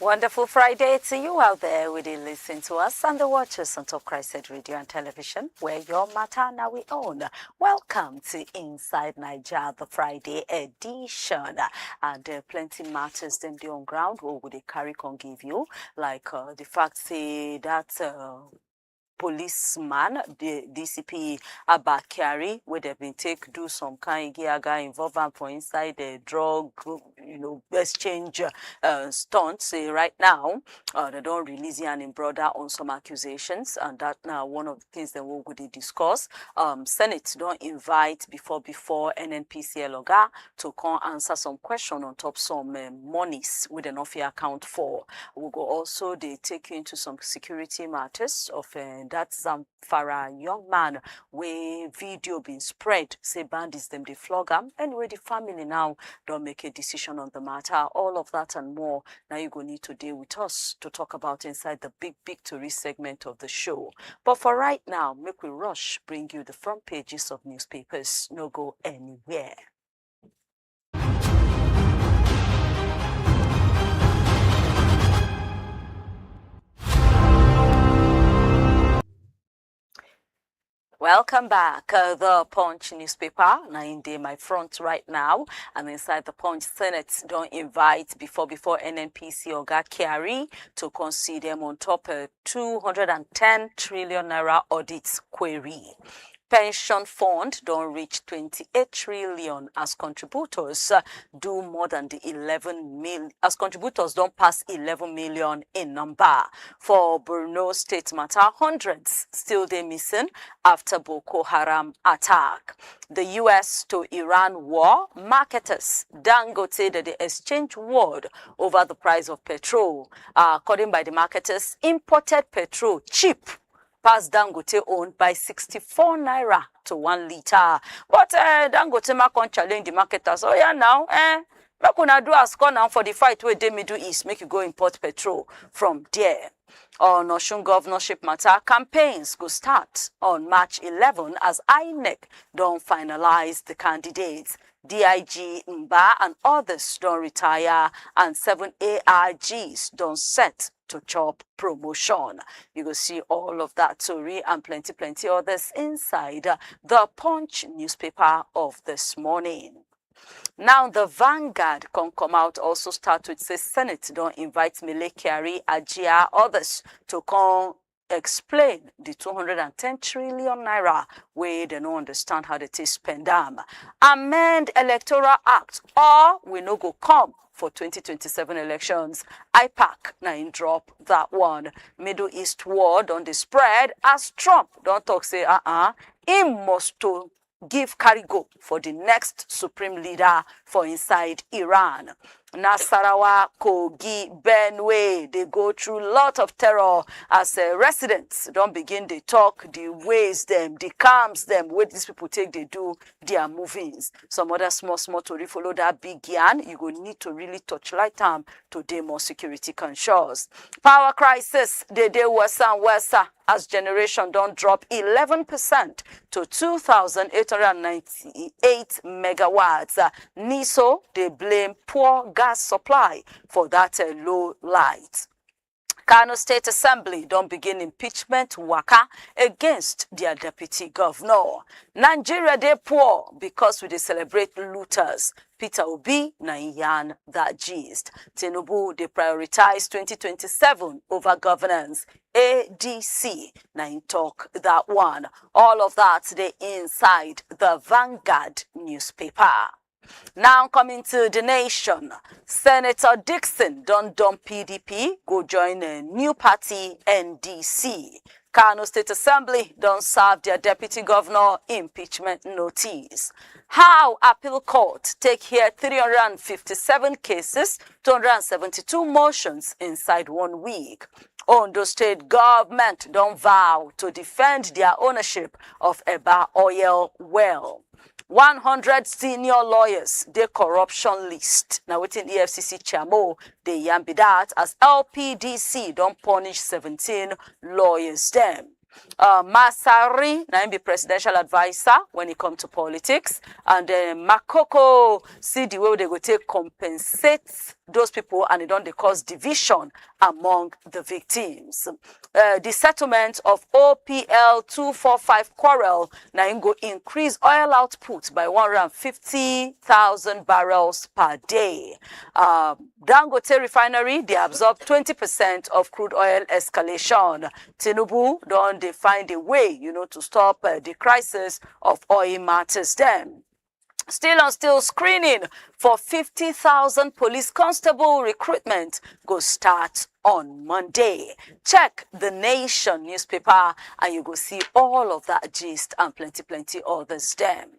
Wonderful Friday to you out there with the listen to us and the watchers on Top Christ Radio and Television, where your matter now we own. Welcome to Inside Niger, the Friday edition. And plenty matters them the on ground what would they carry can give you, like the fact say that policeman, the DCP Abba Kyari, where they've been do some kind of involvement for inside the drug, exchange stunts. Right now, they don't release an brother on some accusations, and that now one of the things that we would discuss. Senate don't invite before NNPCL Oga to come answer some question on top some monies with an off account for. We'll go also they take you into some security matters of that Zamfara young man where video being spread, say bandits them they flog him. Anyway, the family now don't make a decision on the matter. All of that and more. Now you go need to deal with us to talk about inside the big victory segment of the show. But for right now, make we rush bring you the front pages of newspapers. No go anywhere. Welcome back. The Punch newspaper, now in my front right now. And inside the Punch, Senate don't invite before NNPC Abba Kyari to consider them on top 210 trillion naira audit query. Pension fund don't reach 28 trillion as contributors do more than the 11 million, as contributors don't pass 11 million in number. For Borno State matter, hundreds still they missing after Boko Haram attack. The US to Iran war, marketers Dangote that they exchange word over the price of petrol. According by the marketers, imported petrol cheap pass Dangote owned by 64 naira to 1 liter. But Dangote can challenge the marketers. Oh yeah, now, make una do a score now for the fight where they Middle East, make you go import petrol from there. On Osun governorship matter, campaigns go start on March 11 as INEC don't finalize the candidates. DIG Mba and others don't retire, and 7 ARGs don't set to chop promotion. You will see all of that story and plenty others inside the Punch newspaper of this morning. Now the Vanguard can come out also start with say Senate don't invite Kyari, Ajia, others to come explain the 210 trillion naira where they don't understand how they spend them. Amend Electoral Act or we no go come for 2027 elections. IPAC now drop that one. Middle East war on the spread as Trump don't talk say he must to give carry go for the next supreme leader for inside Iran. Nasarawa, Kogi, Benue, they go through a lot of terror as residents don't begin to talk the ways them, the calms them, where these people take they do their movings. Some other small to follow that big yarn. You go need to really touch light time to do more security conscious. Power crisis, they worse and worse as generation don't drop 11% to 2,898 megawatts. NISO, they blame poor gas supply for that low light. Kano State Assembly don't begin impeachment waka against their deputy governor. Nigeria they poor because we they celebrate looters. Peter Obi na yan that gist. Tinubu they prioritize 2027 over governance. ADC na in talk that one. All of that today inside the Vanguard newspaper. Now coming to the nation, Senator Dickson don't dump PDP, go join a new party, NDC. Kano State Assembly don't serve their deputy governor impeachment notice. How appeal court take here 357 cases, 272 motions inside 1 week. Ondo State government don't vow to defend their ownership of Eba oil well. 100 senior lawyers, the corruption list. Now within the FCC chamo, they yambi that as LPDC don't punish 17 lawyers them. Masari, now be presidential advisor when it comes to politics, and Makoko see the way they go take compensate those people and it don't cause division among the victims. The settlement of OPL 245 quarrel now go increase oil output by 150,000 barrels per day. Dangote refinery, they absorb 20% of crude oil escalation. Tinubu don't they find a way, to stop the crisis of oil matters then. Still screening for 50,000 police constable recruitment go start on Monday. Check The Nation newspaper and you go see all of that gist and plenty others them.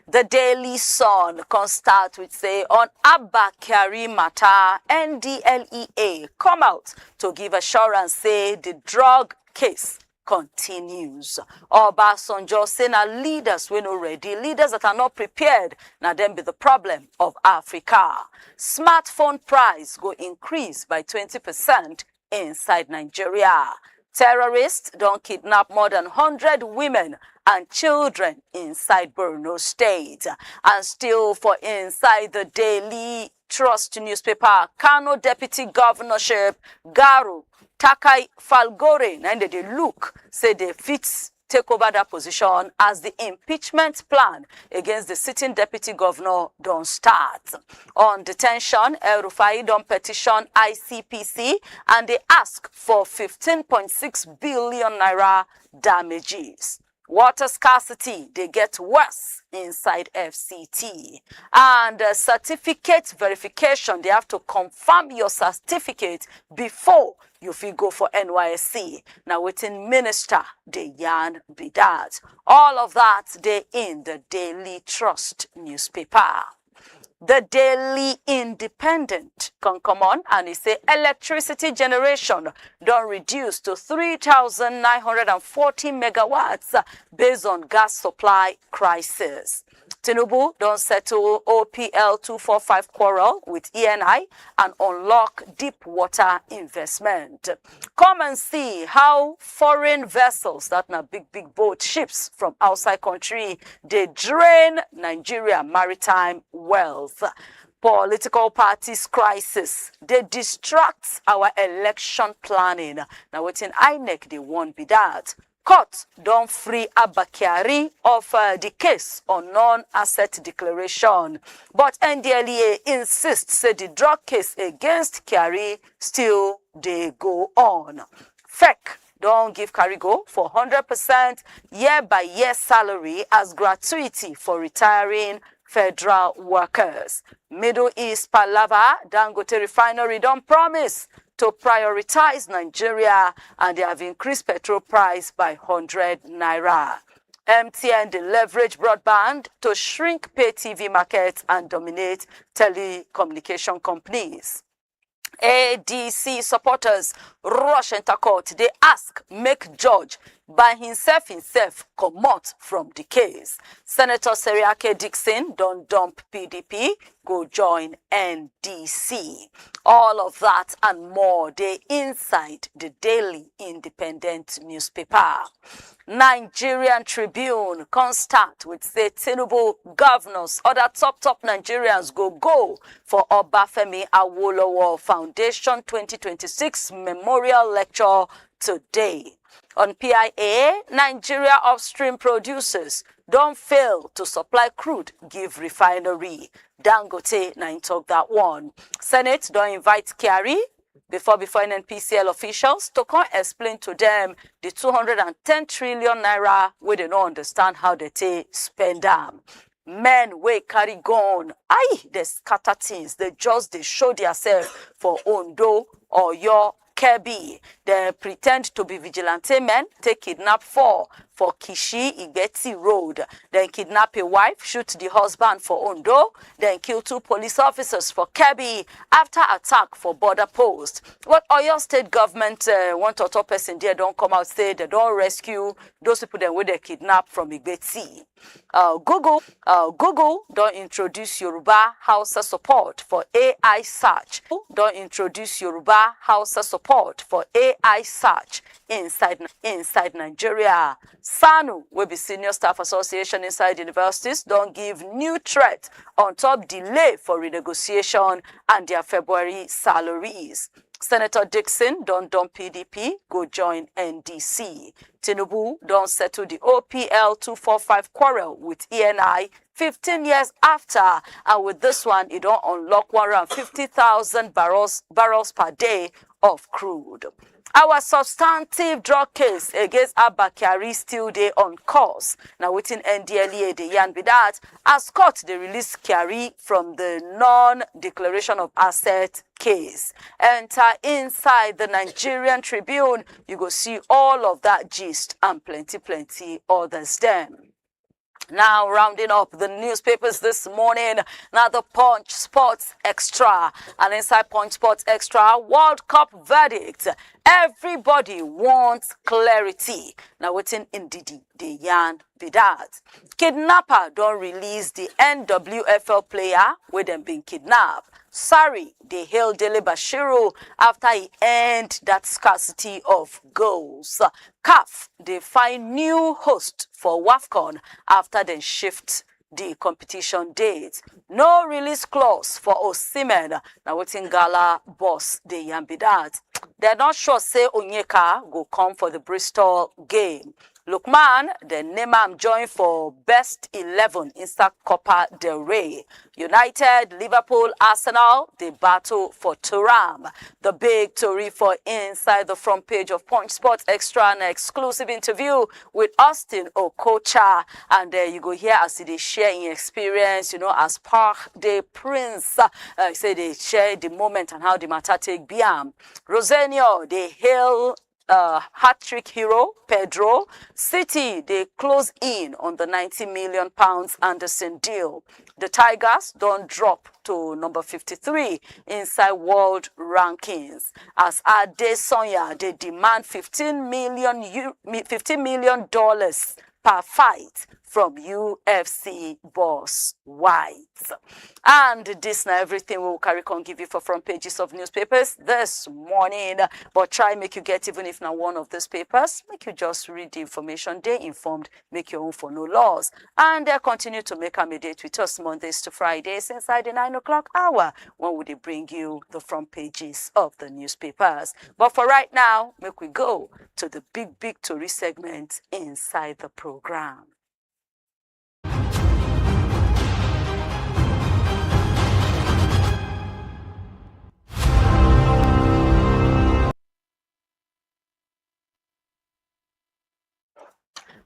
The Daily Sun can start with say on Abba Kyari matter, NDLEA come out to give assurance say the drug case continues. Obasanjo say na leaders we no ready, leaders that are not prepared, now them be the problem of Africa. Smartphone price go increase by 20% inside Nigeria. Terrorists don't kidnap more than 100 women and children inside Borno State. And still for inside the Daily Trust newspaper, Kano deputy governorship, Garu Takai Falgore, and they look, say they fit take over that position as the impeachment plan against the sitting deputy governor don't start. On detention, El Rufai don't petition ICPC and they ask for 15.6 billion naira damages. Water scarcity, they get worse inside FCT. And certificate verification, they have to confirm your certificate before you feel go for NYSC. Now within minister, they yarn be that. All of that, they in the Daily Trust newspaper. The Daily Independent can come on and it say electricity generation don't reduce to 3,940 megawatts based on gas supply crisis. Tinubu don't settle OPL 245 quarrel with ENI and unlock deep water investment. Come and see how foreign vessels, that na big boat ships from outside country, they drain Nigeria maritime wealth. Political parties crisis, they distract our election planning. Now waiting INEC, they won't be that. Court don't free Abba Kyari of the case on non-asset declaration. But NDLEA insists that the drug case against Kyari still they go on. FEC don't give Kyari go for 100% year-by-year salary as gratuity for retiring federal workers. Middle East palava, Dangote refinery don't promise to prioritize Nigeria and they have increased petrol price by 100 naira. MTN they leverage broadband to shrink pay TV markets and dominate telecommunication companies. ADC supporters rush enter court. They ask make judge by himself come out from the case. Senator Seriake Dickson don't dump PDP, go join NDC. All of that and more, they inside the Daily Independent newspaper. Nigerian Tribune can start with say Tinubu governors, other top Nigerians go for Obafemi Awolowo Foundation 2026 Memorial Lecture today. On PIA, Nigeria upstream producers don't fail to supply crude, give refinery. Dangote, now talk that one. Senate don't invite Kyari before NNPCL officials to come explain to them the 210 trillion naira where they don't understand how they spend them. Men wey carry gun, they scatter things. They show themselves for Ondo or your Kebbi. They pretend to be vigilante men, take kidnap for Kishi Igbeti Road. Then kidnap a wife, shoot the husband for Ondo, then kill 2 police officers for Kebbi after attack for border post. What Oyo state government want to top person there don't come out say they don't rescue those people then where they kidnap from Igbeti. Google don't introduce Yoruba Hausa support for AI search. Don't introduce Yoruba Hausa support for AI search inside Nigeria. SANU, will be Senior Staff Association inside universities, don't give new threat on top delay for renegotiation and their February salaries. Senator Dickson don't dump PDP, go join NDC. Tinubu don't settle the OPL 245 quarrel with ENI 15 years after. And with this one, it don't unlock 150,000 barrels per day of crude. Our substantive drug case against Abba Kyari still dey on course. Now, within NDLEA, the yarn be that, as court, they release Kyari from the non-declaration of asset case. Enter inside the Nigerian Tribune, you go see all of that gist and plenty others them. Now, rounding up the newspapers this morning, now the Punch Sports Extra. And inside Punch Sports Extra, World Cup verdict. Everybody wants clarity. Now, waiting in the yarn be that. Kidnapper don't release the NWFL player with them being kidnapped. Sorry, they hailed Dele Bashiru after he earned that scarcity of goals. CAF, they find new host for WAFCON after they shift the competition date. No release clause for Osimhen. Now, waiting Gala boss, they be that. They're not sure say Onyeka go come for the Bristol game. Lookman, the name I'm joined for best 11 inside Copa del Rey. United, Liverpool, Arsenal, they battle for Turam. The big Tori for inside the front page of Punch Sports Extra, an exclusive interview with Austin Okocha. And there you go here as they share in experience, you know, as Park de Prince. Say they share the moment and how the matter take Biam. Rosenio, they hail hat-trick hero Pedro. City, they close in on the £90 million Anderson deal. The Tigers don't drop to number 53 inside world rankings. As Adesanya, they demand $15 million per fight from UFC boss White. And this now everything we will carry on give you for front pages of newspapers this morning. But try make you get, even if not one of these papers, make you just read the information. They informed, make your own for no loss. And they continue to make a date with us Mondays to Fridays inside the 9 o'clock hour when would they bring you the front pages of the newspapers. But for right now, make we go to the big Tori segment inside the program.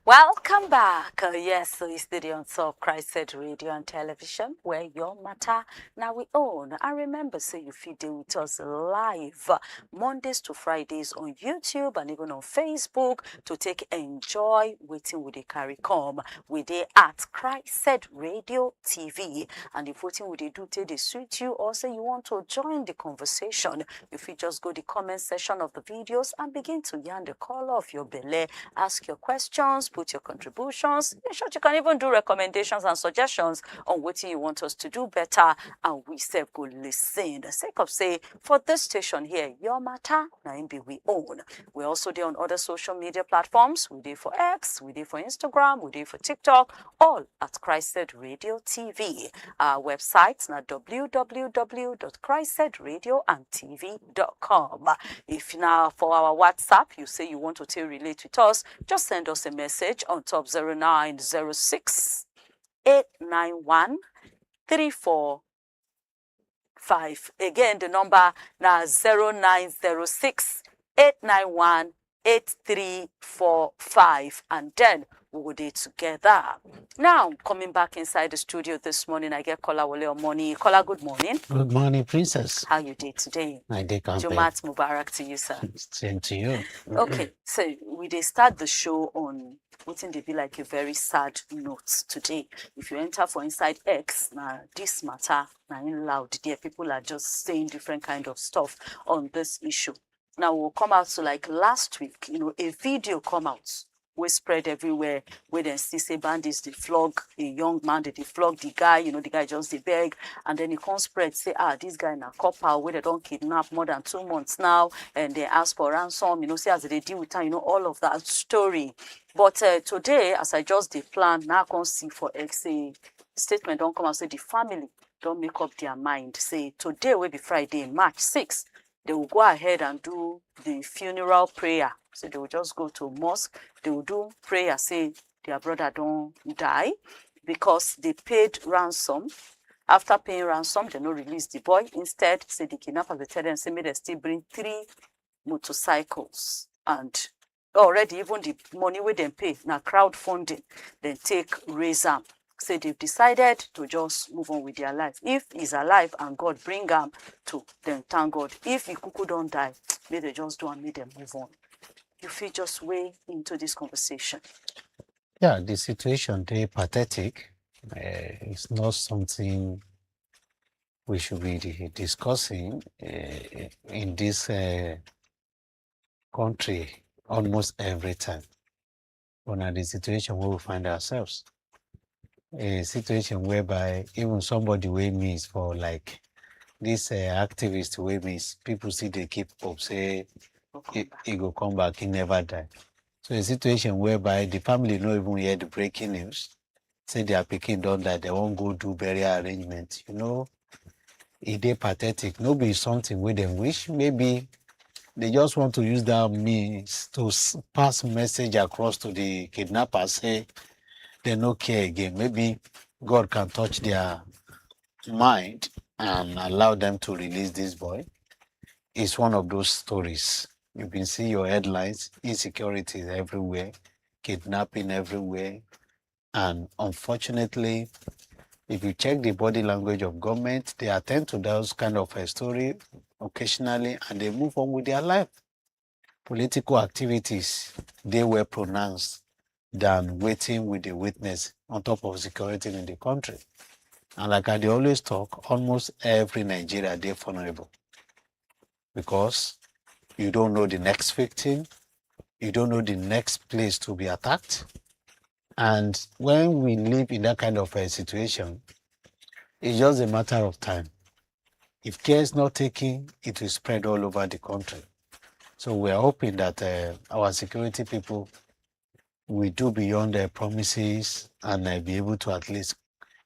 Welcome back. Yes, so it's the on Top Christ Said Radio and Television, where your matter now we own. And remember, so you feed with us live Mondays to Fridays on YouTube and even on Facebook to take enjoy waiting with the carry come. We there at Christ Said Radio TV. And if waiting with the do take the suit you, or say you want to join the conversation, if you just go the comment section of the videos and begin to yarn the color of your belly, ask your questions, put your contributions. In short, you can even do recommendations and suggestions on what you want us to do better, and we say go listen. The sake of say, for this station here, your matter, now be we own. We're also there on other social media platforms. We do for X, we do for Instagram, we do for TikTok, all at Christ Said Radio TV. Our website now www.christsaidradioandtv.com. If now for our WhatsApp, you say you want to relate with us, just send us a message on top 0906 891 345. Again, the number now 0906 891 8345, and then we will do together. Now, coming back inside the studio this morning, I get Kola Wole Omoni. Kola, good morning. Good morning, Princess. How you did today? I did come Jumat Mubarak to you, sir. Same to you. Okay, so we did start the show on wouldn't they be like a very sad note today. If you enter for inside X, now this matter, now in loud, there people are just saying different kind of stuff on this issue. Now we'll come out to like last week, you know, a video come out we spread everywhere, where then see say bandits, they flog a young man, they flog the guy, you know, the guy just they beg, and then it can't spread, say, this guy in a copper, where they don't kidnap more than 2 months now, and they ask for ransom, you know, see as they deal with time, you know, all of that story. But today, as I just the plan, now I can see for say statement don't come and say the family don't make up their mind. Say today will be Friday, March 6th. They will go ahead and do the funeral prayer. So they will just go to mosque. They will do prayer, say their brother don't die because they paid ransom. After paying ransom, they no release the boy. Instead, say the kidnappers, they tell them, say, may they still bring 3 motorcycles. And already, even the money we then pay, now crowdfunding, then take Ransom. Say they've decided to just move on with their life. If he's alive and God bring him to, then thank God. If he kuku don't die, may they just do and may them move on. You feel just way into this conversation. Yeah, the situation, they pathetic. It's not something we should be discussing in this country almost every time. But the situation where we find ourselves, a situation whereby even somebody we miss for like this activist we miss, people see they keep up, say he go come back, he never die. So a situation whereby the family not even hear the breaking news, say their pikin don't die, they won't go do burial arrangement. You know, it is pathetic. No be something where they wish. Maybe they just want to use that means to pass message across to the kidnappers, say they no care again. Maybe God can touch their mind and allow them to release this boy. It's one of those stories. You can see your headlines, insecurity everywhere, kidnapping everywhere. And unfortunately, if you check the body language of government, they attend to those kind of a story occasionally and they move on with their life. Political activities, they were pronounced than waiting with the witness on top of security in the country. And like I always talk, almost every Nigeria, they're vulnerable because you don't know the next victim, you don't know the next place to be attacked. And when we live in that kind of a situation, it's just a matter of time. If care is not taken, it will spread all over the country. So we are hoping that our security people will do beyond their promises and be able to at least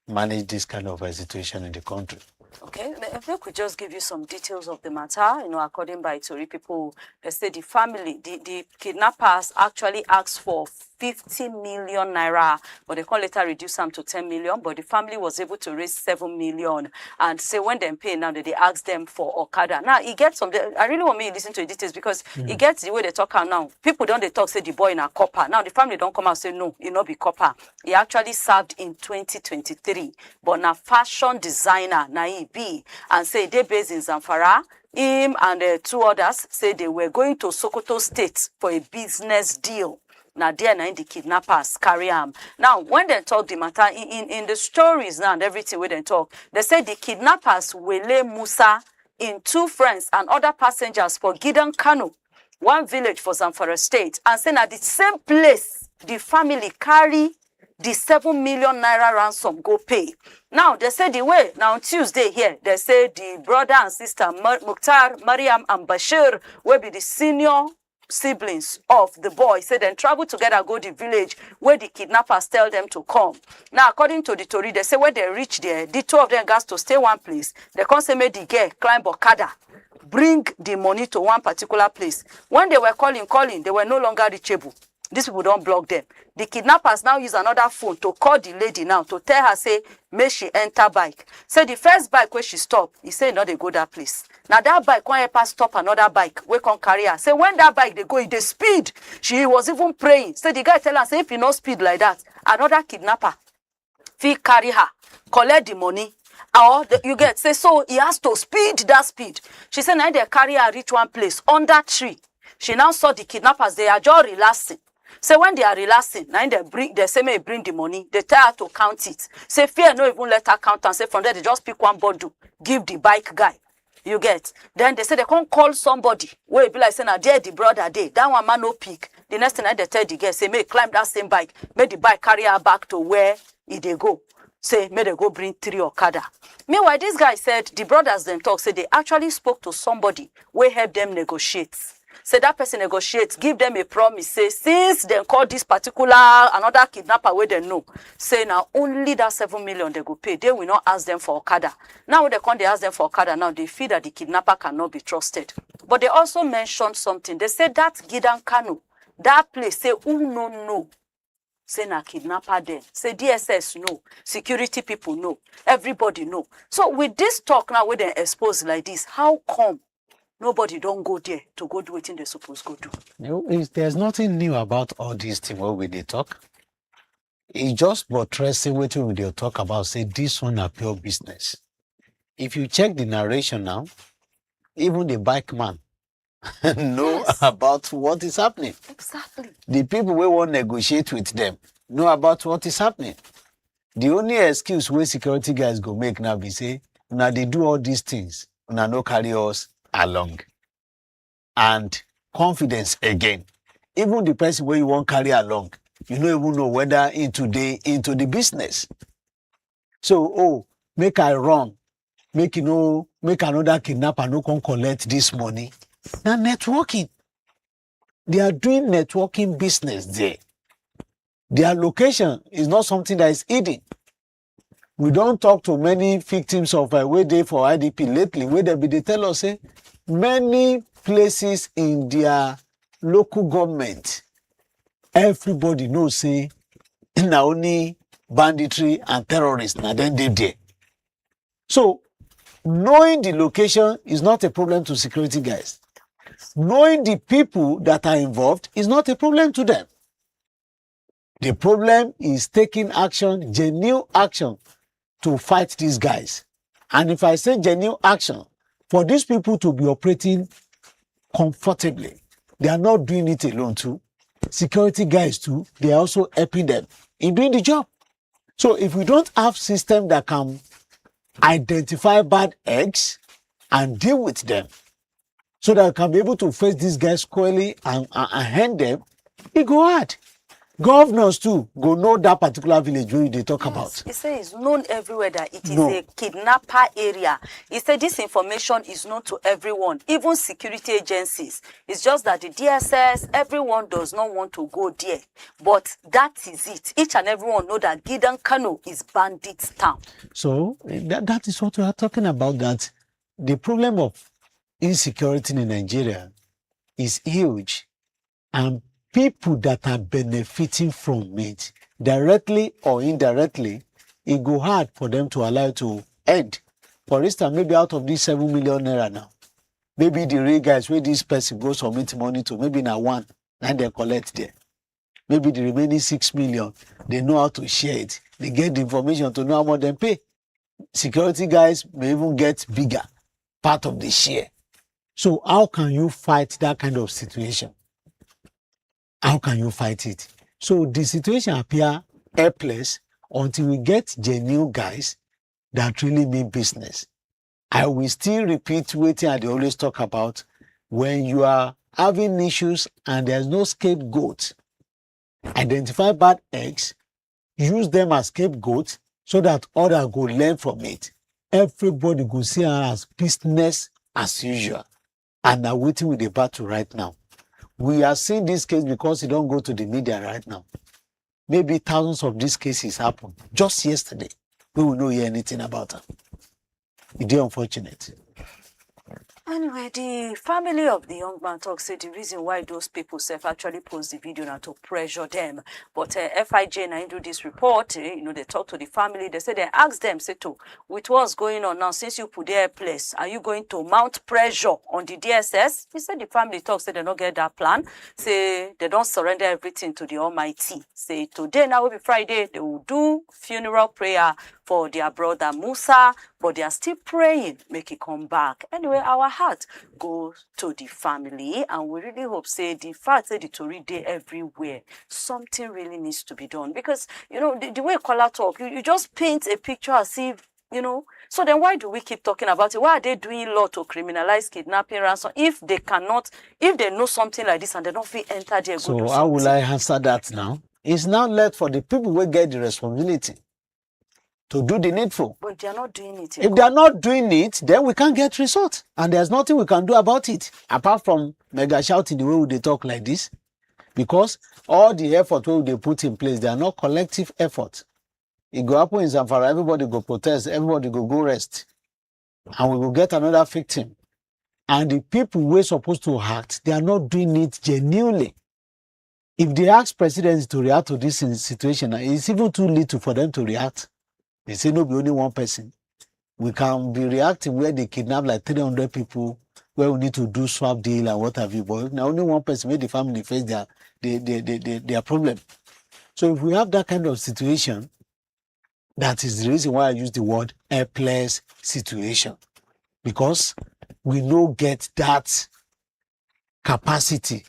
manage this kind of a situation in the country. Okay, if we could just give you some details of the matter, you know, according by Tori people, they say the family, the kidnappers actually asked for 50 million naira, but they can later reduce them to 10 million, but the family was able to raise 7 million. And say when they pay now, they ask them for Okada. Now, it gets some, I really want me to listen to the details because it gets the way they talk out now. People don't they talk, say the boy in a copper. Now, the family don't come out say, no, it not be copper. He actually served in 2023, but now fashion designer, now he be, and say they based in Zamfara. Him and 2 others say they were going to Sokoto State for a business deal. Now, there now the kidnappers carry him. Now, when they talk the matter, in the stories now and everything where they talk, they say the kidnappers Wele Musa in 2 friends and other passengers for Kano, 1 village for Zamfara State, and say at the same place, the family carry the 7 million naira ransom go pay. Now, they say the way, now on Tuesday here, they say the brother and sister, Mukhtar, Mariam, and Bashir, will be the senior siblings of the boy, say then travel together, go to the village where the kidnappers tell them to come. Now, according to the Tori, they say when they reach there, the 2 of them got to stay one place. They can't say, make the girl climb Okada, bring the money to one particular place. When they were calling, they were no longer reachable. These people don't block them. The kidnappers now use another phone to call the lady now to tell her, say, may she enter bike. So the first bike where she stopped, he said, no, they go that place. Now that bike can't help her stop another bike. We can carry her. So when that bike they go, they speed. She was even praying. So the guy tell her, say, if you no speed like that, another kidnapper, fee carry her, collect the money. Or you get, say, so he has to speed that speed. She said, now they carry her reach one place under tree. She now saw the kidnappers, they are just relaxing. So when they are relaxing, now they say may bring the money, they tell her to count it. Say fear no even let her count and say from there they just pick one bundle, give the bike guy. You get. Then they say they can't call somebody. Where be like say now there the brother day. That one man no pick. The next thing they tell the girl, say, may climb that same bike, make the bike carry her back to where they go. Say, may they go bring 3 Okada. Meanwhile, this guy said, the brothers then talk, say they actually spoke to somebody who helped them negotiate. Say that person negotiates, give them a promise, say, since they call this particular, another kidnapper where they know, say now only that 7 million they go pay. They will not ask them for Okada. Now when they come, they ask them for Okada, now they feel that the kidnapper cannot be trusted. But they also mentioned something. They said that Gidan Kano, that place, say, who no. Say na kidnapper then. Say DSS no. Security people no. Everybody know. So with this talk now, when they expose like this, how come nobody don't go there to go do what they're supposed to go do? There's nothing new about all these things when they talk. It's just buttressing what they talk about. Say this one a pure business. If you check the narration now, even the bike man know about what is happening. Exactly. The people we want to negotiate with them know about what is happening. The only excuse where security guys go make now be say, now they do all these things, now no carry us along. And confidence again. Even the person where you want carry along, you don't even know whether into the business. So, make I run, make another kidnapper no come collect this money. Now networking. They are doing networking business there. Their location is not something that is hidden. We don't talk to many victims of where they for IDP lately, where they tell us many places in their local government, everybody knows say na only banditry and terrorists na then they there. So knowing the location is not a problem to security guys. Knowing the people that are involved is not a problem to them. The problem is taking action, genuine action, to fight these guys. And if I say genuine action, for these people to be operating comfortably, they are not doing it alone too. Security guys too, they are also helping them in doing the job. So if we don't have system that can identify bad eggs and deal with them, so that we can be able to face these guys squarely and hand them, it go hard. Governors too go know that particular village where they talk about. He said it's known everywhere that it is a kidnapper area. He said this information is known to everyone, even security agencies. It's just that the DSS, everyone does not want to go there. But that is it. Each and everyone know that Gidan Kano is bandit town. So that is what we are talking about, that the problem of insecurity in Nigeria is huge, and people that are benefiting from it, directly or indirectly, it go hard for them to allow it to end. For instance, maybe out of these 7 million naira now, maybe the real guys where this person goes submit money to, maybe now 1, and they collect there. Maybe the remaining 6 million, they know how to share it. They get the information to know how much they pay. Security guys may even get bigger part of the share. So how can you fight that kind of situation? How can you fight it? So the situation appears helpless until we get genuine guys that really mean business. I will still repeat what I always talk about. When you are having issues and there's no scapegoat, identify bad eggs, use them as scapegoats so that others go learn from it. Everybody go see her as business as usual. And are waiting with the battle right now. We are seeing this case because it don't go to the media right now. Maybe thousands of these cases happen just yesterday. We will not hear anything about them. It's unfortunate. Anyway, the family of the young man talks say the reason why those people actually post the video now to pressure them. But FIJ now do this report, they talk to the family. They say they ask them, say to, with what's going on now, since you put their place, are you going to mount pressure on the DSS? He said the family talks say they don't get that plan. Say they don't surrender everything to the Almighty. Say today now will be Friday, they will do funeral prayer for their brother Musa, but they are still praying, make it come back. Anyway, our heart goes to the family, and we really hope, say, the fact that the Tori day everywhere, something really needs to be done. Because, the way Kola talk, you just paint a picture as if you know. So then why do we keep talking about it? Why are they doing law to criminalize kidnapping, ransom, if they know something like this and they don't feel enter there? So how will I answer that now? It's now left for the people who get the responsibility to do the needful. But they are not doing it. If they are not doing it, then we can't get results. And there's nothing we can do about it, apart from mega shouting the way they talk like this. Because all the effort they put in place, they are not collective effort. It go happen in Zamfara, everybody go protest, everybody go rest. And we will get another victim. And the people who are supposed to act, they are not doing it genuinely. If they ask presidents to react to this situation, it's even too little for them to react. They say no be only one person. We can be reacting where they kidnap like 300 people, where we need to do swap deal and what have you. But now only one person made the family face their problem. So if we have that kind of situation, that is the reason why I use the word helpless situation. Because we don't get that capacity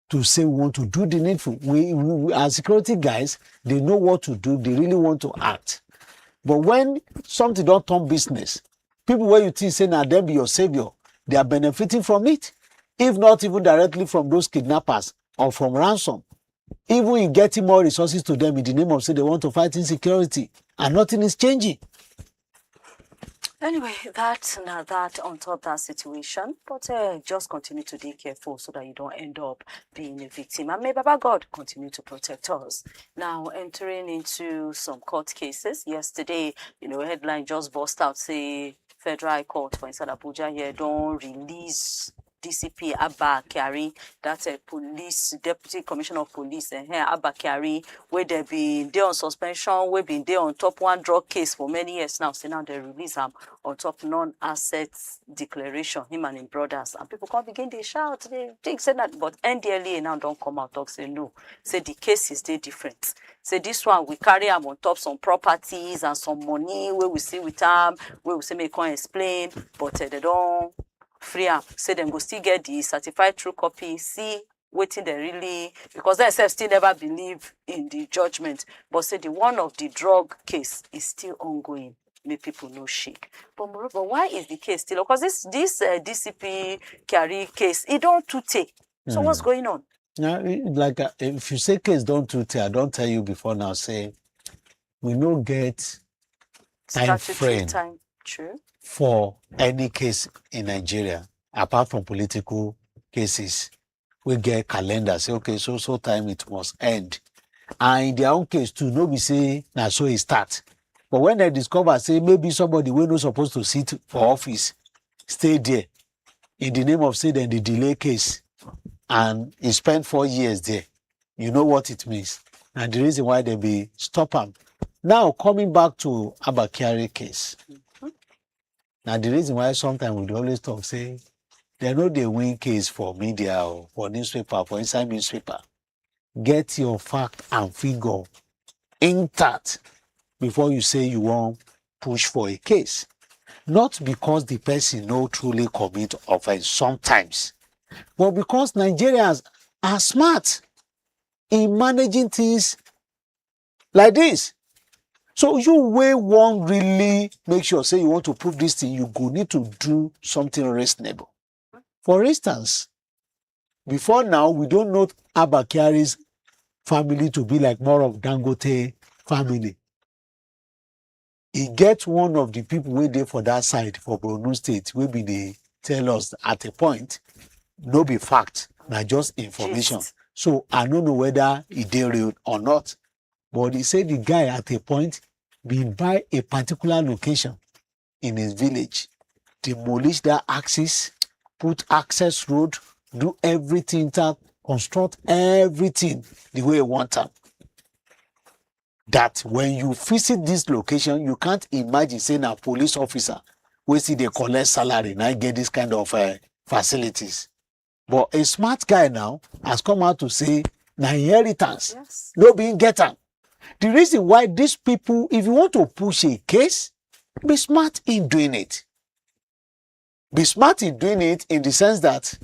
to say we want to do the needful. We as security guys, they know what to do. They really want to act. But when something don't turn business, people where you think say now them be your savior, they are benefiting from it. If not even directly from those kidnappers or from ransom, even in getting more resources to them in the name of say they want to fight insecurity, and nothing is changing. Anyway, that on top of that situation, but just continue to be careful so that you don't end up being a victim. And may Baba God continue to protect us. Now, entering into some court cases. Yesterday, headline just burst out, say, Federal High Court for inside Abuja here don't release DCP Abba Kyari, that's a deputy commissioner of police, Abba Kyari, where they been there on suspension, we been there on top one drug case for many years now. So now they release him on top non-assets declaration, him and his brothers. And people can't begin to shout, they think say that, but NDLEA now don't come out talk, say no. Say the case is still different. Say this one, we carry him on top some properties and some money where we see with him, where we say may can't explain, but they don't free up. Say them go still get the certified true copy, see waiting they really, because they still never believe in the judgment. But say the one of the drug case is still ongoing. Make people no shake. But moreover, why is the case still? Because this DCP Kyari case, it don't too take. So what's going on? Now, like if you say case don't too take, I don't tell you before now. Say we no get time frame. True. For any case in Nigeria, apart from political cases, we get calendar, say, okay, so time it must end. And in their own case too, nobody say, now so it start. But when they discover, say, maybe somebody we're not supposed to sit for office, stay there, in the name of, say, then the delay case, and he spent 4 years there, you know what it means. And the reason why they be stop them. Now, coming back to Abba Kyari case, now, the reason why sometimes we always talk, say, they know they win case for media or for newspaper, for inside newspaper. Get your fact and figure intact before you say you want push for a case. Not because the person no truly commit offense sometimes, but because Nigerians are smart in managing things like this. So you won't really make sure, say you want to prove this thing, you go need to do something reasonable. For instance, before now, we don't know Abba Kyari's family to be like more of Dangote family. He gets one of the people who there for that side, for Borno State, will be they tell us at a point, no be fact, not just information. So I don't know whether he did real or not. But he said the guy at a point been by a particular location in his village, demolish that axis, put access road, do everything, construct everything the way you want them. That when you visit this location, you can't imagine saying a police officer will see they collect salary and I get this kind of facilities. But a smart guy now has come out to say, na inheritance, yes. No being get them. The reason why these people, if you want to push a case, be smart in doing it. Be smart in doing it in the sense that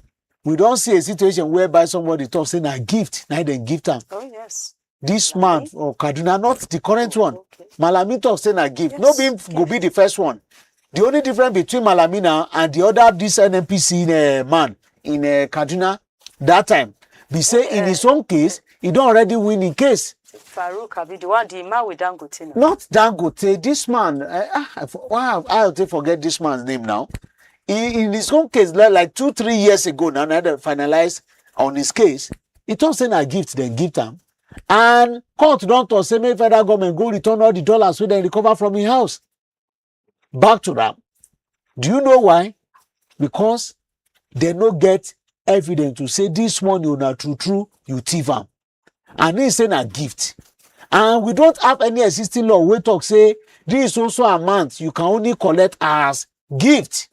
we don't see a situation whereby somebody talks saying a gift, now they gift them. Oh, yes. This man or Kaduna, not the current one. Okay. Malami talk say na gift. Yes, No being go be the first one. The only difference between Malami now and the other this NNPC man in Kaduna that time, be say in his own case, he don't already win in case. Farouk Abi, the one the man with Dangote now. Not Dangote. This man, why I forget this man's name now. In his own case, like 2-3 years ago, now they finalized on his case. He don't say a gift, then gift him. And court don't talk, say make federal government go return all the dollars so they recover from his house. Back to them. Do you know why? Because they no get evidence to say this money you not true, you thief am. And he say a gift. And we don't have any existing law where talk say this is also amount you can only collect as gift.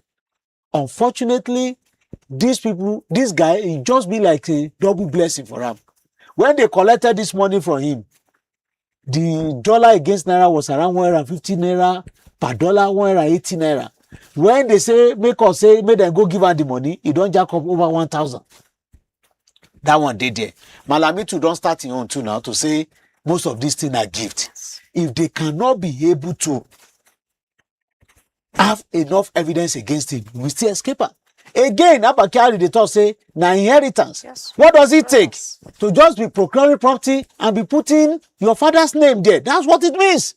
Unfortunately, these people, this guy, it just be like a double blessing for him. When they collected this money from him, the dollar against naira was around 150 naira per dollar, 180 naira. When they say make them go give her the money, he don't jack up over 1,000. That one did there. Malami too don't start in on too now to say most of these things are gifts. If they cannot be able to have enough evidence against him, we still escape her. Again, Abba Kyari, they talk say, na inheritance. Yes. What does it take to just be procuring property and be putting your father's name there? That's what it means.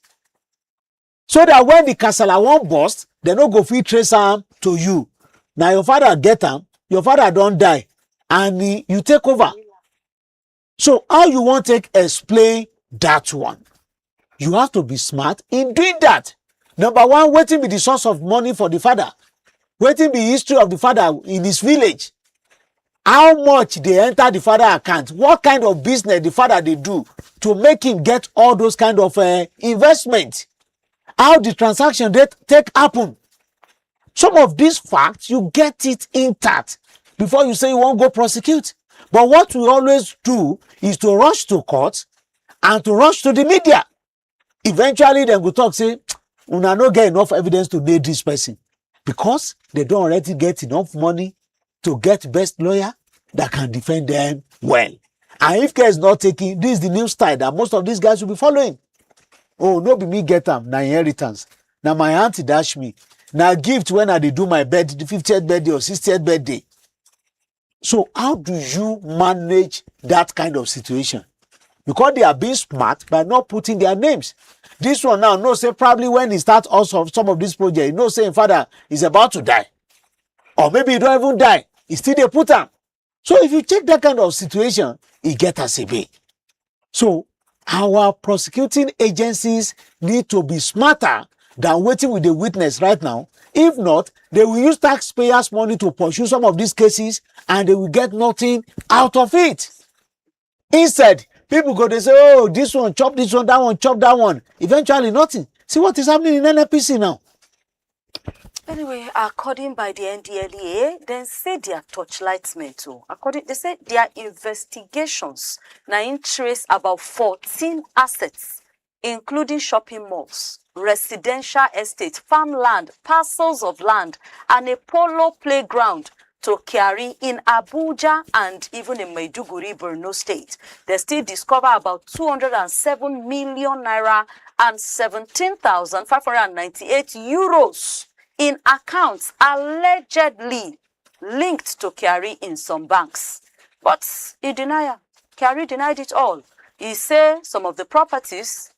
So that when the casala won't bust, they no go fit trace am to you. Now your father get am, your father don't die, and you take over. So how you want to explain that one? You have to be smart in doing that. Number one, waiting be the source of money for the father. Waiting be history of the father in his village. How much they enter the father account? What kind of business the father they do to make him get all those kind of investment? How the transaction they take happen? Some of these facts, you get it intact before you say you won't go prosecute. But what we always do is to rush to court and to rush to the media. Eventually, they go talk, say, una no get enough evidence to nail this person because they don't already get enough money to get best lawyer that can defend them well. And if care is not taking, this is the new style that most of these guys will be following. Oh, no be me get them, na inheritance. Now my auntie dash me. Now gift when I do my birthday, the 50th birthday or 60th birthday. So how do you manage that kind of situation? Because they are being smart by not putting their names. This one now, no say probably when he starts also some of this project, you know saying father is about to die. Or maybe he don't even die. He still they put him. So if you check that kind of situation, he get us a bit. So our prosecuting agencies need to be smarter than waiting with the witness right now. If not, they will use taxpayers' money to pursue some of these cases and they will get nothing out of it. Instead, people go, they say, oh, this one, chop this one, that one, chop that one. Eventually, nothing. See what is happening in NNPC now. Anyway, according by the NDLEA, then say their torchlightmen too. They say their investigations now trace about 14 assets, including shopping malls, residential estates, farmland, parcels of land, and a polo playground to Kyari in Abuja and even in Maiduguri, Borno State. They still discover about 207 million naira and 17,598 euros in accounts allegedly linked to Kyari in some banks. But Kyari denied it all. He said some of the properties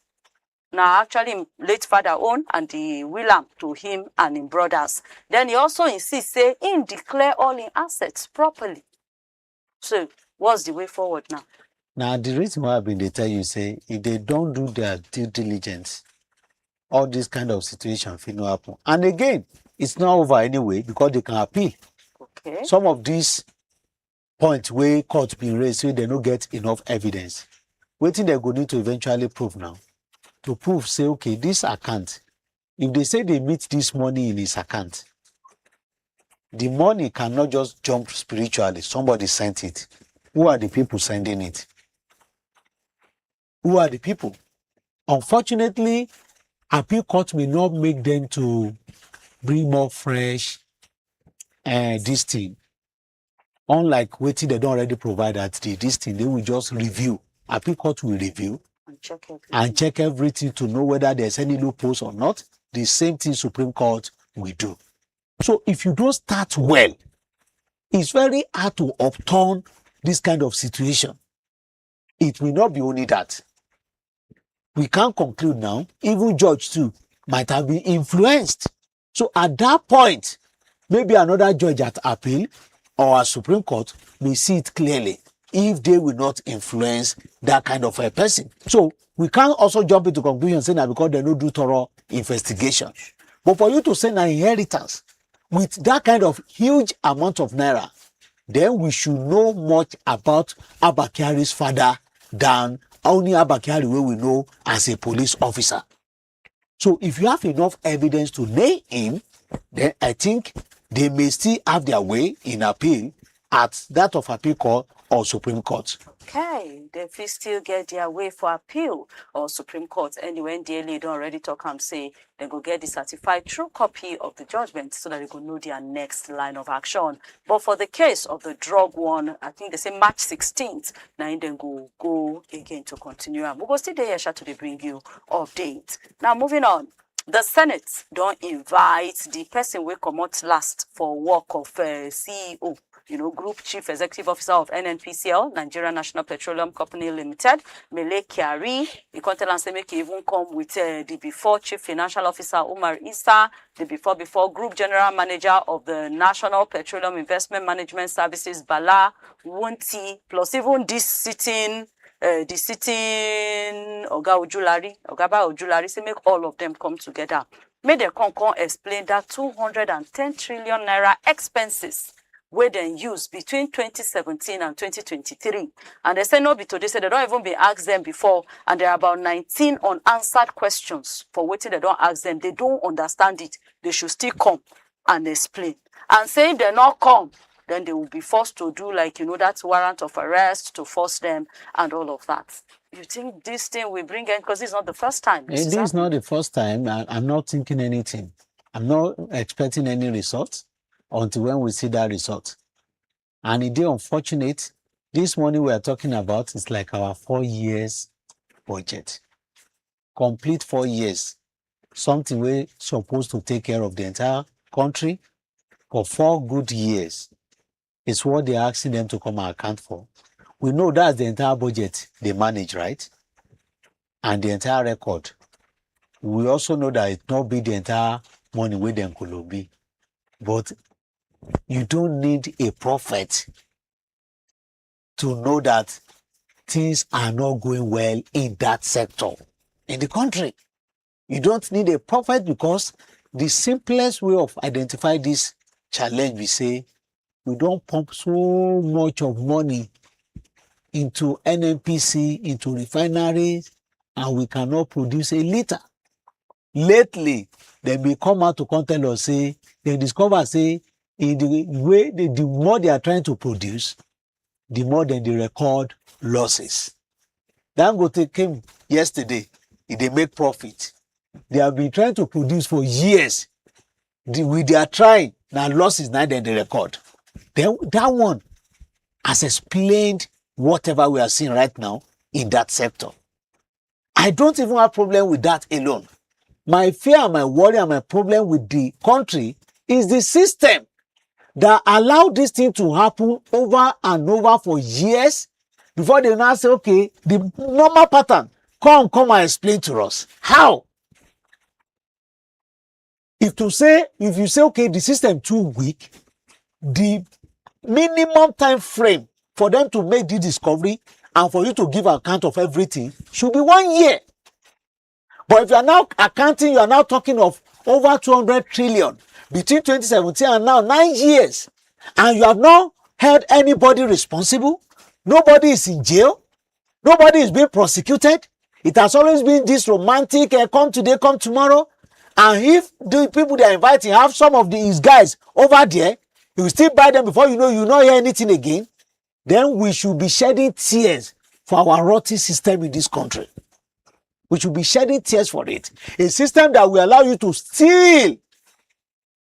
now actually late father owned and the will to him and his brothers. Then he also insists, say, him declare all in assets properly. So what's the way forward now? Now the reason why I've been they tell you say if they don't do their due diligence, all this kind of situation will not happen. And again, it's not over anyway because they can appeal. Okay. Some of these points where court being raised, so they don't get enough evidence. Waiting they're going to eventually prove now. To prove, say, okay, this account, if they say they meet this money in his account, the money cannot just jump spiritually. Somebody sent it. Who are the people sending it? Who are the people? Unfortunately, appeal court may not make them to bring more fresh this thing. Unlike waiting, they don't already provide that this thing, they will just review appeal court will review and check everything to know whether there's any loopholes or not. The same thing Supreme Court will do. So if you don't start well, it's very hard to upturn this kind of situation. It will not be only that. We can't conclude now, even judge too might have been influenced. So at that point, maybe another judge at appeal or a Supreme Court may see it clearly if they will not influence that kind of a person. So we can't also jump into conclusion saying that because they don't do thorough investigation. But for you to send an inheritance with that kind of huge amount of naira, then we should know much about Abba Kyari's father than only Abba Kyari where we know as a police officer. So if you have enough evidence to nail him, then I think they may still have their way in appeal at that of appeal court or Supreme Court. Okay, they fit still get their way for appeal or Supreme Court. Anyway, NDLEA don't already talk and say they go get the certified true copy of the judgment so that they go know their next line of action. But for the case of the drug one, I think they say March 16th, now then go again to continue. We go still there to bring you updates. Now moving on. The Senate don't invite the person we come out last for work of CEO. Group Chief Executive Officer of NNPCL, Nigeria National Petroleum Company Limited, Abba Kyari. He can't tell us make even come with the before Chief Financial Officer Umar Issa, the before Group General Manager of the National Petroleum Investment Management Services, Bala Wunti, plus even this sitting Oga Ojulari, say make all of them come together. May the come explain that 210 trillion naira expenses where they use between 2017 and 2023. And they say no be today, say they don't even be asked them before, and there are about 19 unanswered questions for waiting they don't ask them. They don't understand it. They should still come and explain. And say if they not come, then they will be forced to do that warrant of arrest to force them and all of that. You think this thing will bring in, because it's not the first time. This is not the first time. I'm not thinking anything. I'm not expecting any results until when we see that result. And it is unfortunate. This money we are talking about is like our 4 years budget. Complete 4 years. Something we're supposed to take care of the entire country for 4 good years. It's what they're asking them to come and account for. We know that's the entire budget they manage, right? And the entire record. We also know that it not be the entire money where them could be. But you don't need a prophet to know that things are not going well in that sector in the country. You don't need a prophet, because the simplest way of identifying this challenge, we say, we don't pump so much of money into NNPC, into refineries, and we cannot produce a liter. Lately, they may come out to tell us, say, they discover, say, in the way, the more they are trying to produce, the more than they record losses. Dangote came yesterday, they make profit. They have been trying to produce for years. With their trying, now losses, now then they record. Then that one has explained whatever we are seeing right now in that sector. I don't even have problem with that alone. My fear and my worry and my problem with the country is the system that allowed this thing to happen over and over for years before they now say, okay, the normal pattern, come and explain to us. How? If you say, okay, the system too weak, the minimum time frame for them to make the discovery and for you to give account of everything should be 1 year. But if you are now accounting, you are now talking of over 200 trillion between 2017 and now 9 years. And you have not held anybody responsible. Nobody is in jail. Nobody is being prosecuted. It has always been this romantic, come today, come tomorrow. And if the people they are inviting have some of these guys over there, you will still buy them before you not hear anything again, then we should be shedding tears for our rotten system in this country. We should be shedding tears for it. A system that will allow you to steal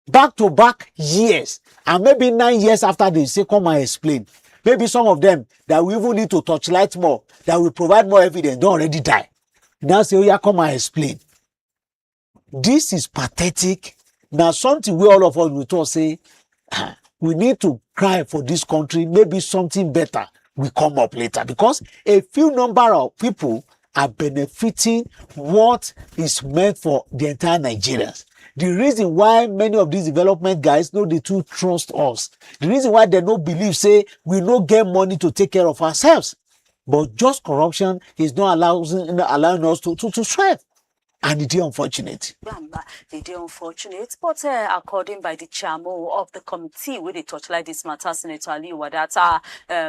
back-to-back years, and maybe 9 years after they say, come and explain. maybe some of them that we even need to torchlight more, that will provide more evidence, don't already die. Now say, oh yeah, come and explain. This is pathetic. Now something we all of us will talk say, we need to cry for this country. Maybe something better will come up later, because a few number of people are benefiting what is meant for the entire Nigerians. The reason why many of these development guys know they too trust us, the reason why they don't believe, say, we don't get money to take care of ourselves. But just corruption is not allowing us to strive. And it is unfortunate. It is unfortunate, but according by the chairman of the committee where they torchlight this matter, Senator Aliyu, that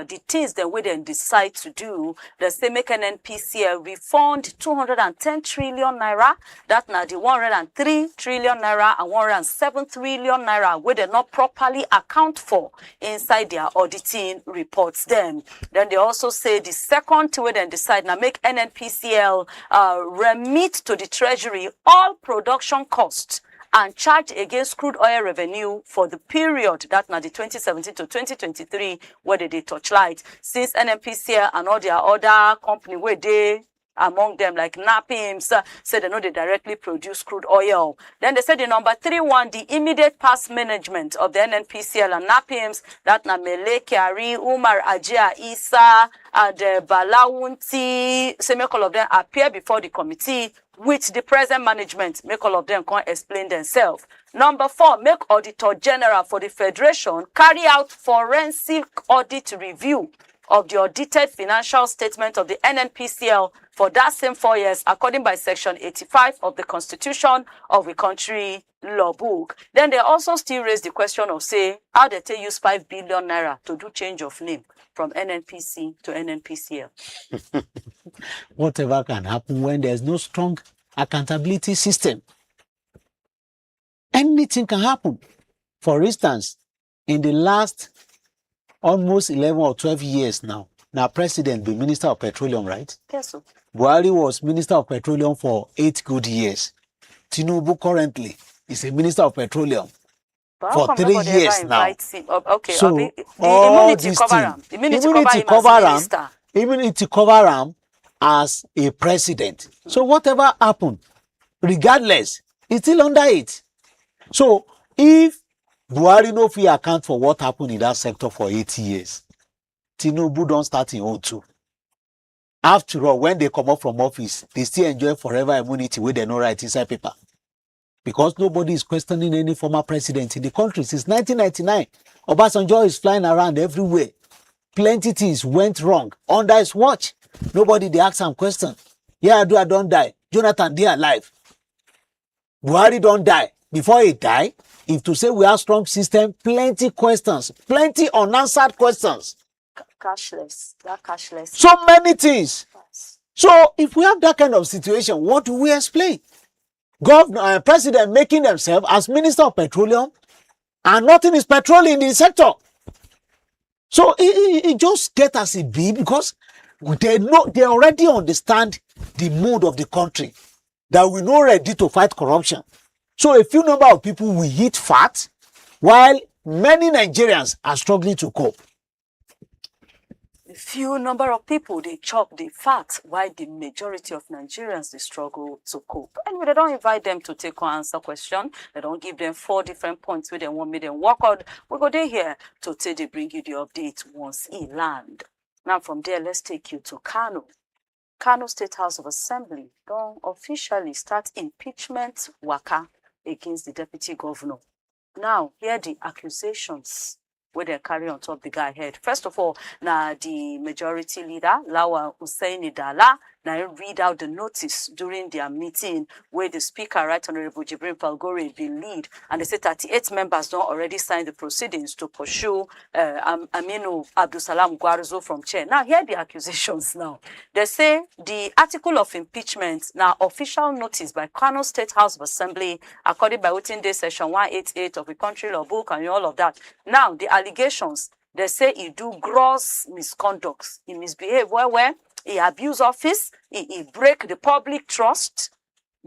the things that we then decide to do, they say make an NNPCL refund 210 trillion naira, that now the 103 trillion naira and 107 trillion naira where they not properly account for inside their auditing reports. Then they also say the second way they decide now make NNPCL remit to the Treasury all production costs and charge against crude oil revenue for the period that now the 2017 to 2023 where they torchlight. Since NNPCL and all their other company where they among them like NAPIMS said they know they directly produce crude oil. Then they said the number 31, the immediate past management of the NNPCL and NAPIMS, that na Mele Kyari, Umar Ajia Isa, and Balawunti, say make all of them appear before the committee with the present management, make all of them can explain themselves. Number 4, make Auditor General for the Federation carry out forensic audit review of the audited financial statement of the NNPCL for that same 4 years, according by Section 85 of the Constitution of the country law book. Then they also still raise the question of, say, how they use 5 billion naira to do change of name from NNPC to NNPCL. Whatever can happen when there's no strong accountability system. Anything can happen. For instance, in the last almost 11 or 12 years now President be Minister of Petroleum, right? Yes, sir. Buhari was Minister of Petroleum for 8 good years. Tinubu currently is a Minister of Petroleum for 3 years now. Okay, so the all immunity these cover things, him. The immunity cover him as minister. Immunity cover him as a president. So whatever happened, regardless, he's still under it. So if Buhari no fit account for what happened in that sector for 8 years, Tinubu don't start in own too. After all, when they come up from office, they still enjoy forever immunity where they no write inside paper. Because nobody is questioning any former president in the country since 1999. Obasanjo is flying around everywhere. Plenty things went wrong under his watch. Nobody they ask him question. Yeah, I don't die. Jonathan, they alive. Buhari don't die. Before he die, if to say we have strong system, plenty questions, plenty unanswered questions. Cashless, that cashless. So many things. So if we have that kind of situation, what do we explain? Governor and president making themselves as Minister of Petroleum, and nothing is petroleum in the sector. So it just get as it be, because they already understand the mood of the country, that we're not ready to fight corruption. So a few number of people will hit fat, while many Nigerians are struggling to cope. A few number of people, they chop the fat, while the majority of Nigerians, they struggle to cope. And they don't invite them to take or answer question. They don't give them 4 different points where they want me to work out. We go there here to say they bring you the update once he land. Now from there, let's take you to Kano. Kano State House of Assembly don't officially start impeachment waka against the deputy governor. Now, here are the accusations where they carry on top the guy head. First of all, now the majority leader, Lawa Hussaini Dala, now read out the notice during their meeting where the speaker, Right Honorable Jibrin Falgore, be lead, and they say 38 members don't already sign the proceedings to pursue Aminu Abdusalam Gwarzo from chair. Now, here are the accusations now. They say the article of impeachment, now official notice by Kano State House of Assembly, according by within day section 188 of the country law book and all of that. Now, the allegations, they say he do gross misconduct. He misbehave where he abuse office, he break the public trust,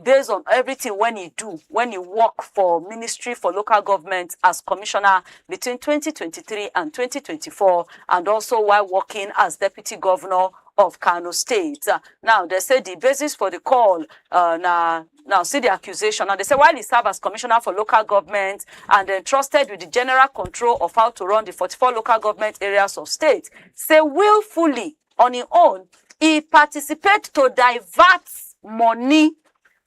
based on everything when you do, when you work for Ministry for Local Government as commissioner between 2023 and 2024, and also while working as deputy governor of Kano State. Now, they say the basis for the call, now see the accusation. Now, they say while he served as commissioner for local government and entrusted with the general control of how to run the 44 local government areas of state, say willfully on his own, he participate to divert money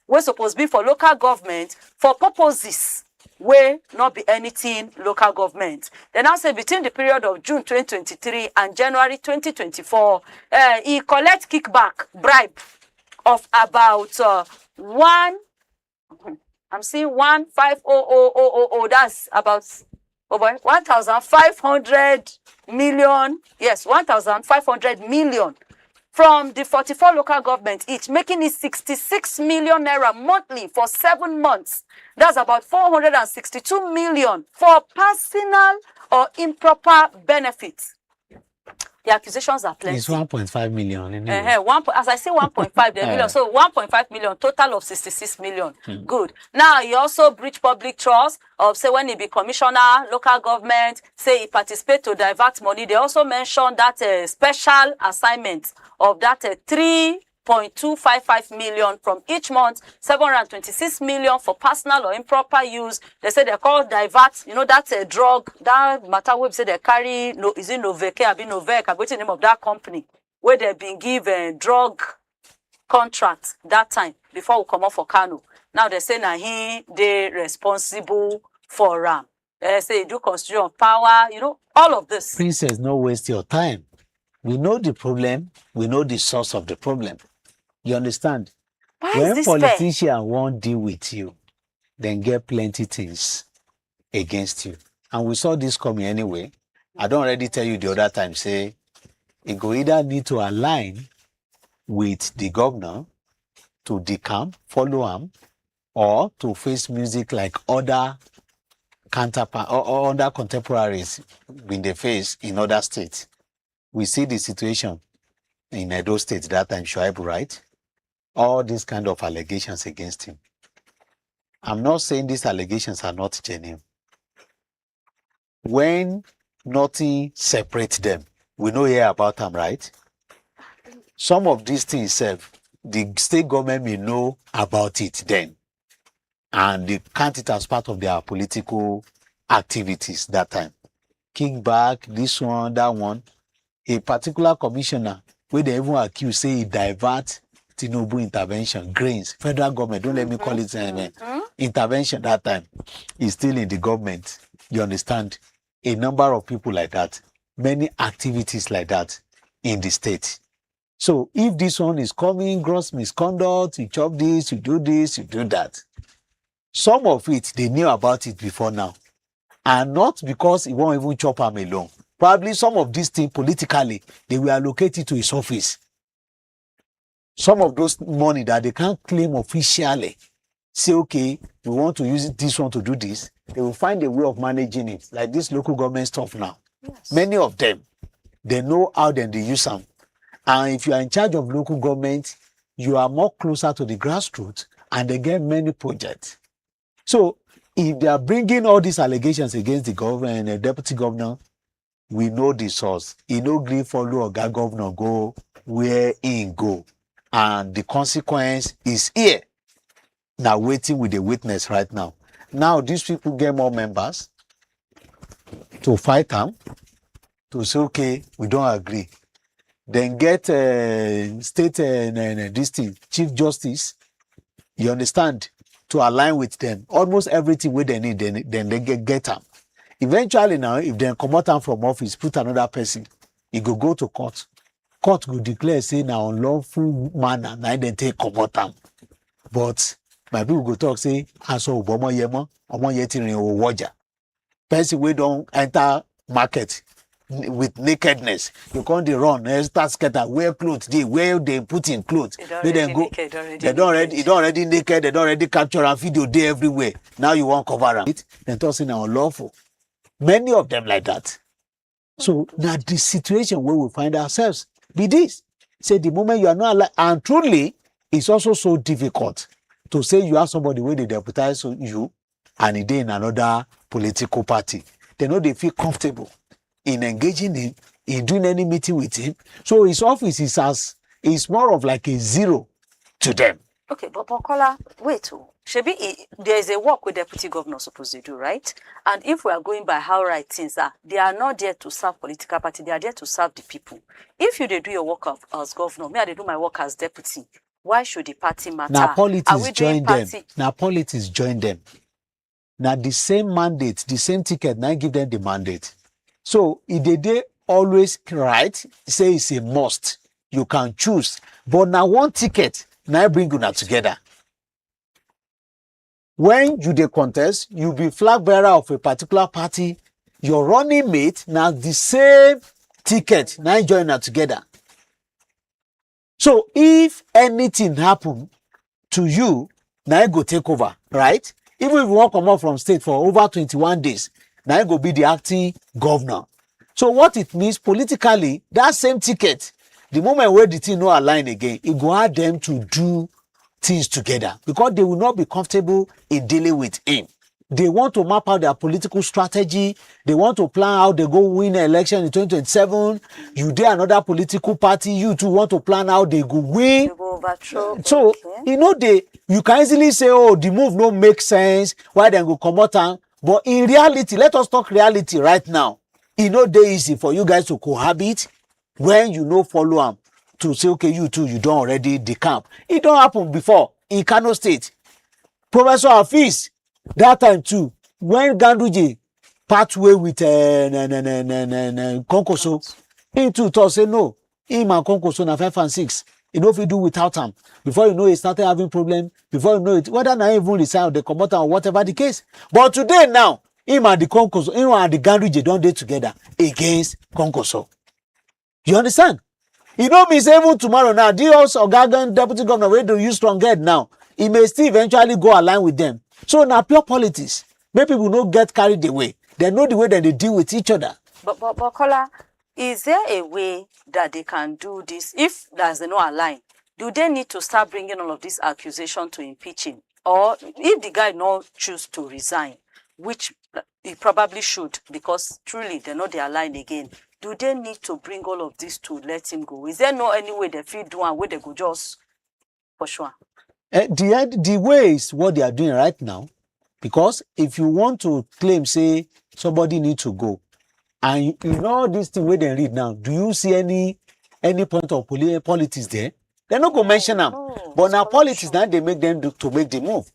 wey supposed be for local government for purposes wey not be anything local government. They now say between the period of June 2023 and January 2024, he collect kickback bribe of about I'm seeing 1,500,000. That's about over 1,500 million. Yes, 1,500 million from the 44 local government each, making it 66 million naira monthly for 7 months. That's about 462 million for personal or improper benefits. The accusations are plenty. It's 1.5 million. Anyway. As I say, 1.5 million. So 1.5 million, total of 66 million. Good. Now, he also breached public trust of, say, when he be commissioner, local government, say he participate to divert money. They also mentioned that special assignment of that 3.255 million from each month, 726 million for personal or improper use. They say they call divert, you know, that's a drug, that matter we say they carry, no, is it Novec, I been Novec, I go to the name of that company, where they've been given drug contract that time, before we come up for Kano. Now they say now they responsible for RAM. They say do constitution of power, you know, all of this. Princess, no waste your time. We know the problem, we know the source of the problem. You understand? Why when is this politicians won't deal with you, then get plenty things against you. And we saw this coming anyway. I don't already tell you the other time, say, it go either need to align with the governor to decamp, follow him, or to face music like other counterpart or other contemporaries in the face in other states. We see the situation in Edo State that time, Shuaibu, right? All these kind of allegations against him. I'm not saying these allegations are not genuine. When nothing separates them, we know here about them, right? Some of these things, the state government may know about it then, and they count it as part of their political activities that time. Kickback, this one, that one. A particular commissioner, where they even accuse, say he divert Tinubu intervention, grains, federal government, don't let me call it intervention that time, is still in the government. You understand? A number of people like that, many activities like that in the state. So if this one is coming, gross misconduct, you chop this, you do that. Some of it, they knew about it before now. And not because he won't even chop them alone. Probably some of these things politically, they were allocated to his office. Some of those money that they can't claim officially, say, okay, we want to use this one to do this, they will find a way of managing it, like this local government stuff now. Yes. Many of them, they know how then they use them. And if you are in charge of local government, you are more closer to the grassroots and they get many projects. So if they are bringing all these allegations against the government and the deputy governor, we know the source. He no gree follow Oga governor go where he go. And the consequence is here. Now waiting with the witness right now. Now these people get more members to fight them, to say, okay, we don't agree. Then get state this thing, Chief Justice, you understand, to align with them. Almost everything where they need, then they get them. Eventually now, if they come out from office, put another person, he go to court. Court will declare, say, now unlawful manner, now they take come out. But my people go talk, say, aso Obama yema, omo yetirin o waja. Person we don't enter market with nakedness. You can't run, start scatter, wear clothes, where they put in clothes. They then go, they don't already naked, they don't already capture and video day everywhere. Now you want cover it, then tossing now unlawful. Many of them like that. So now the situation where we find ourselves be this. Say the moment you are not alive, and truly, it's also so difficult to say you have somebody where they deputize you and he dey in another political party. They know they feel comfortable in engaging him, in doing any meeting with him. So his office is more of like a zero to them. Okay, but Kola, wait. Shebi, there is a work with deputy governor supposed to do, right? And if we are going by how right things are, they are not there to serve political party. They are there to serve the people. If you do your work as governor, me I do my work as deputy. Why should the party matter? Now politics join them. Now politics join them. Now the same mandate, the same ticket, now give them the mandate. So if they always right, say it's a must. You can choose. But now one ticket, now bring you now together. When you dey contest, you be flag bearer of a particular party. Your running mate, now the same ticket, now join now together. So if anything happen to you, now you go take over, right? Even if you want to come out from state for over 21 days, now you go be the acting governor. So what it means politically, that same ticket, the moment where the thing no align again, it go add them to do things together because they will not be comfortable in dealing with him. They want to map out their political strategy. They want to plan how they go win an election in 2027. You dare another political party. You too want to plan how they go win. They go overthrow. So, Okay. you know, you can easily say, oh, the move no make sense. Why then go come out? But in reality, let us talk reality right now. It no dey easy for you guys to cohabit when you no follow them to say, okay, you too, you don't already decamp. It don't happen before in Kano State. Professor Hafiz, that time too, when Ganduje part way with Konkoso, he too thought say no, him and Konkoso na 5 and 6. You know if you do without him. Before you know he started having problem, before you know it, whether na even resign or they come out or whatever the case. But today now, him and the Konkoso, him and the Ganduje don't dey together against Konkoso. You understand? You know me say even tomorrow now, the also Ogagan deputy governor wey dey use strong head now, he may still eventually go align with them. So now pure politics. Make people no get carried away. They know the way that they deal with each other. But Kola, is there a way that they can do this? If there's no align, do they need to start bringing all of this accusation to impeach him? Or if the guy not choose to resign, which he probably should, because truly they know they align again, do they need to bring all of this to let him go? Is there no any way they feel do and where they go just for sure? The way is what they are doing right now, because if you want to claim, say, somebody need to go, and you know this thing where they read now, do you see any point of politics there? They're not going to mention them. No, But now politics, now they make them to make the move.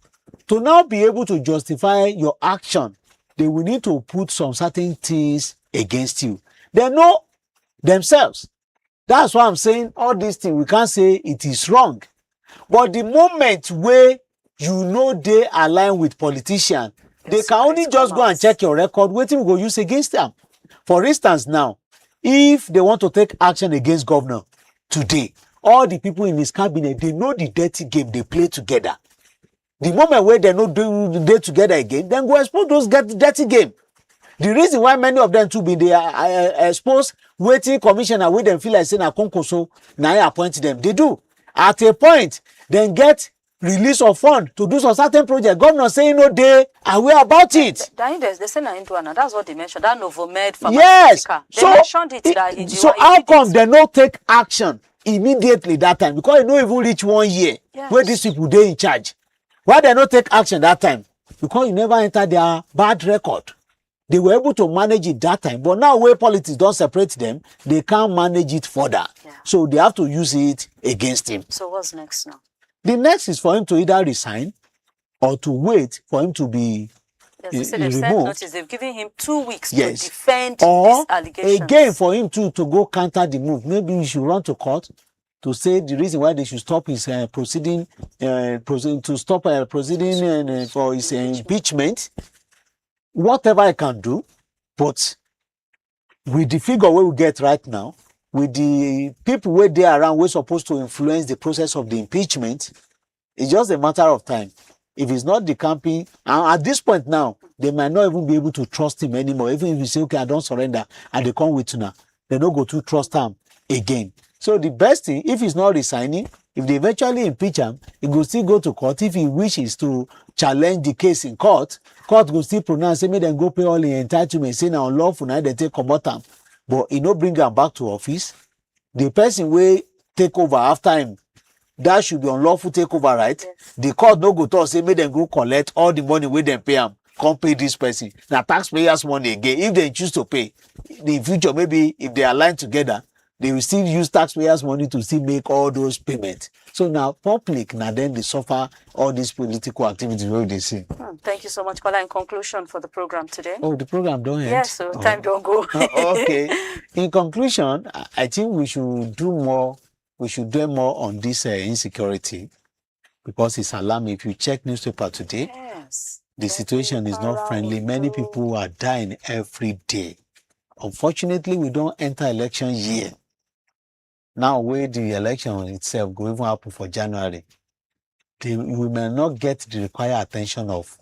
To now be able to justify your action, they will need to put some certain things against you. They know themselves. That's why I'm saying all these things, we can't say it is wrong. But the moment where you know they align with politicians, they can only just go and check your record, waiting we go use against them. For instance now, if they want to take action against governor today, all the people in his cabinet, they know the dirty game they play together. The moment where they no do they together again, then go expose those dirty game. The reason why many of them too be they are exposed waiting commissioner where them feel like saying na Konkoso na I appoint them. They do. At a point, then get release of fund to do some certain project. Governor saying no, they are aware about it. They say N210trn. That's what they mentioned. That Novomed pharmaceutical. Yes. They mentioned it that he so how come they no take action immediately that time? Because it no even reach 1 year where these people they in charge. Why they not take action that time? Because you never enter their bad record. They were able to manage it that time, but now where politics don't separate them, they can't manage it further. Yeah. So they have to use it against him. So what's next now? The next is for him to either resign or to wait for him to be yes, they've sent notice. They've given him 2 weeks to defend or these allegations. Again, for him to go counter the move. Maybe he should run to court to say the reason why they should stop his proceeding for his impeachment. Whatever I can do, but with the figure where we get right now, with the people where they are around, we're supposed to influence the process of the impeachment, it's just a matter of time. If it's not the campaign, at this point now, they might not even be able to trust him anymore. Even if you say, okay, I don't surrender, and they come with you now, they don't go to trust him again. So the best thing, if he's not resigning, If they eventually impeach him, he go still go to court. If he wishes to challenge the case in court, court go still pronounce say make dem go pay all the entitlement, say na unlawful na dem take comot am. But he no bring am back to office. The person wey take over after him, that should be unlawful takeover, right? Yes. The court no go talk say make dem go collect all the money wey dem pay am, come pay this person. Na taxpayers money again. If they choose to pay, in future maybe if they align together, they will still use taxpayers money to still make all those payments. So now public, now then they suffer all these political activities wey they see. Thank you so much, Kola. In conclusion for the program today. Oh, the program don't end. Yes, so time don't go. Okay. In conclusion, I think we should do more. We should do more on this insecurity, because it's alarming. If you check newspaper today, Yes. the situation is not friendly. Many people are dying every day. Unfortunately, we don't enter election year. Now, where the election itself go even happen for January, we may not get the required attention of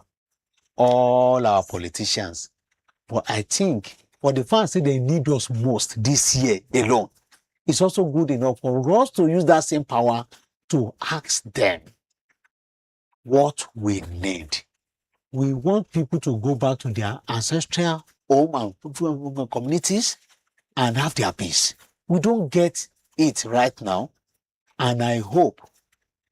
all our politicians. But I think for the fans say they need us most this year alone, it's also good enough for us to use that same power to ask them what we need. We want people to go back to their ancestral home and communities and have their peace. We don't get it right now, and I hope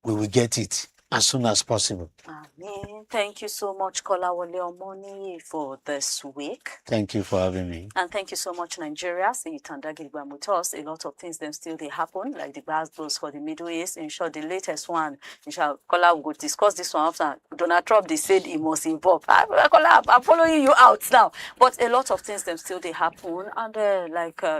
we will get it as soon as possible. Amen. Thank you so much, Kola Wole Omoni, for this week. Thank you for having me. And thank you so much, Nigeria. See, Tandagiribam with us. A lot of things them still they happen, like the Glasgows for the Middle East. In short, the latest one, inshallah, Kola will discuss this one after Donald Trump. They said he must involve. Kola, I'm following you out now. But a lot of things them still they happen, and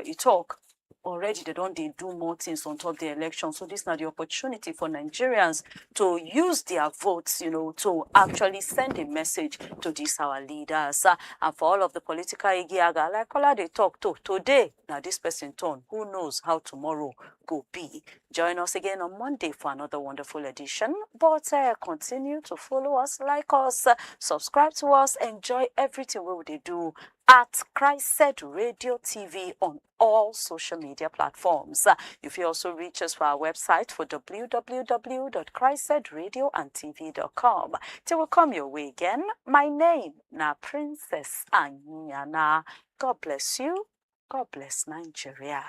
you talk. Already they don't do more things on top of the election. So this is now the opportunity for Nigerians to use their votes, to actually send a message to these our leaders. And for all of the political igiaga, like all they talk to today, now this person turn, who knows how tomorrow go be. Join us again on Monday for another wonderful edition. But continue to follow us, like us, subscribe to us, enjoy everything we would do at Christ Said Radio TV on all social media platforms. You can also reach us for our website for www.christsaidradioandtv.com. Till we come your way again, my name na Princess Anyana. God bless you. God bless Nigeria.